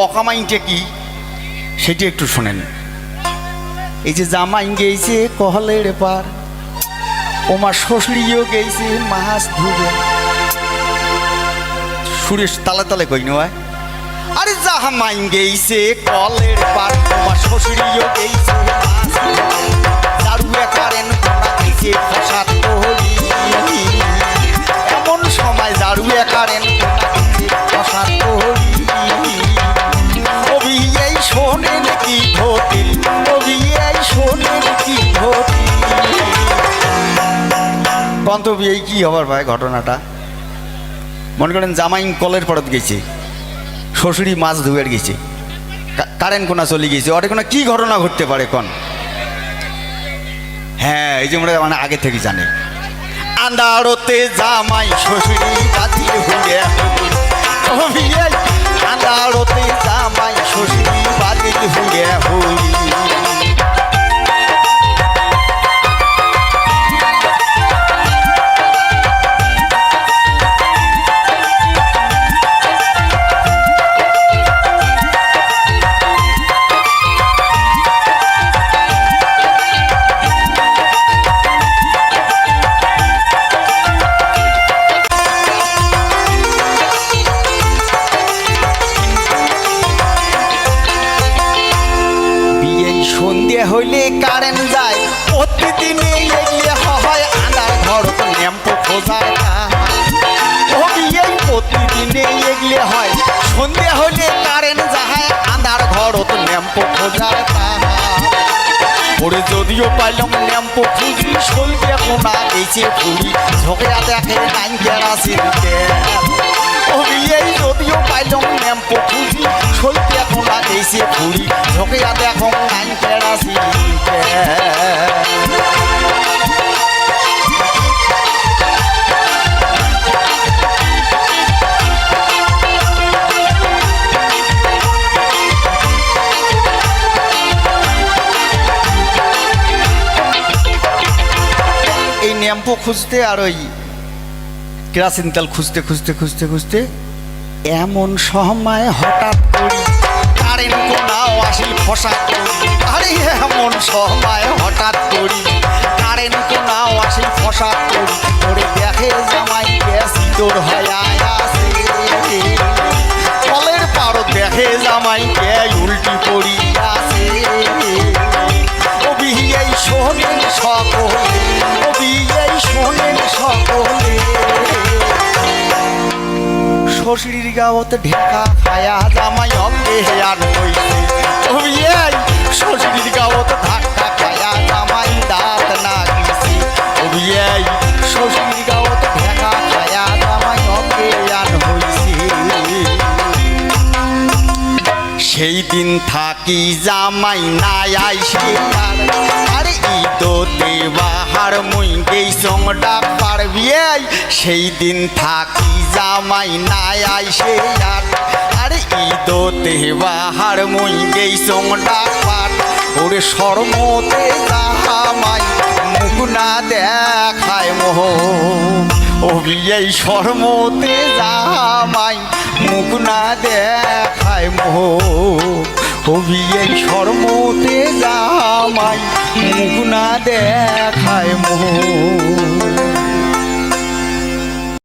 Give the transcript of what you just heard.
অকামাইনটা কি সেটি একটু শোনেন। এই যে জামাই গেছে কহলের পার, ওমার শ্বশুরিও গেছে মাছ ধুবে। সুরেশ তালে তালে কই নয়, আরে জামাই গেছে কলের পার, ওমার শ্বশুরিও গেছে মাছ ধুবে। দারুয়ে কারেন কোনা গেছে ফসাদ তহরি, এমন সময় দারুয়ে কারেন কোনা গেছে ফসাদ তহরি। কবি এই শোনেন কি ঘটি, কবি এই শোনেন কি ঘটি। গন্তব্য এই কি হবার ভাই ঘটনাটা? মনে করেন জামাই কলের পরত গেছে, শ্বশুরি মাছ ধুয়ের গেছে, কারেন্ট কোনা চলে গেছে, ওটা কোনো কি ঘটনা ঘটতে পারে কোন? হ্যাঁ, এই যে মানে আগে থেকে জানে। আন্দারতে জামাই শ্বশুরি বাজিল হুলে, আন্দারতে জামাই শ্বশুরি বাজিল হুলে হুলি। হইলে কারেন্ট যায় প্রতিদিনে, এগিয়ে হয় আন্ধার ঘর ল্যাম্প খোঁজার প্রতিদিনে এগিয়ে হয়। সন্ধ্যে হইলে কারেন্ট যায় আন্ধার ঘর ল্যাম্প খোঁজার ওরে যদিও পাইলাম ল্যাম্প খুঁজি, সলতে কোনা গেছে ফুলি, ঝগড়া দেখে নাইন কেরাসিন তেল। এই যদিও পাইলাম ল্যাম্প খুঁজি, সলতে কোনা গেছে ফুলি, ঝগড়া দেখো নাইন কেরাসিন তেল। এই ল্যাম্প খুঁজতে আর ওই কেরাসিন তেল খুঁজতে খুঁজতে খুঁজতে খুঁজতে এমন সময় হঠাৎ করি কারেন্ট কোনাও আসিল ফসাদ করি। আরে এমন সময় হঠাৎ করি কারেন্ট কোনাও আসিল ফসাদ করি। ওরে দেখে জামাই গ্যাস তোর হয় আসে, কলের পারো দেখে জামাই গ্যাস উল্টি পড়ি আসে। কবি এই শোনেন সকলে, কবি এই শোনেন সকলে। শ্বশুরির গাঁৱত ঢেকা খায়া জামাই অঙ্গে আর হইছে। কবি এই শ্বশুরির গাঁৱত ধাক্কা খায়া জামাই দাঁত না গেছে। কবি এই শ্বশুরির গাঁৱত ঢেকা খায়া জামাই অঙ্গে আর হইছে। সেই দিন থাকি জামাই নাই আইসে, আরে ঈদতে বাহার মুই গেইছং ডাক পারবি। সেই দিন থাকি জামাই নাই আইসে, আরে ঈদতে বাহার মুই গেইছং ডাক পার। ওরে শরমতে জামাই মুখ না দেখায় মোহ, ওবি এই শরমতে জামাই মুখ না দেখায় মোহ, ওবি এই শরমতে জামাই মুখ না দেখায় মোহ।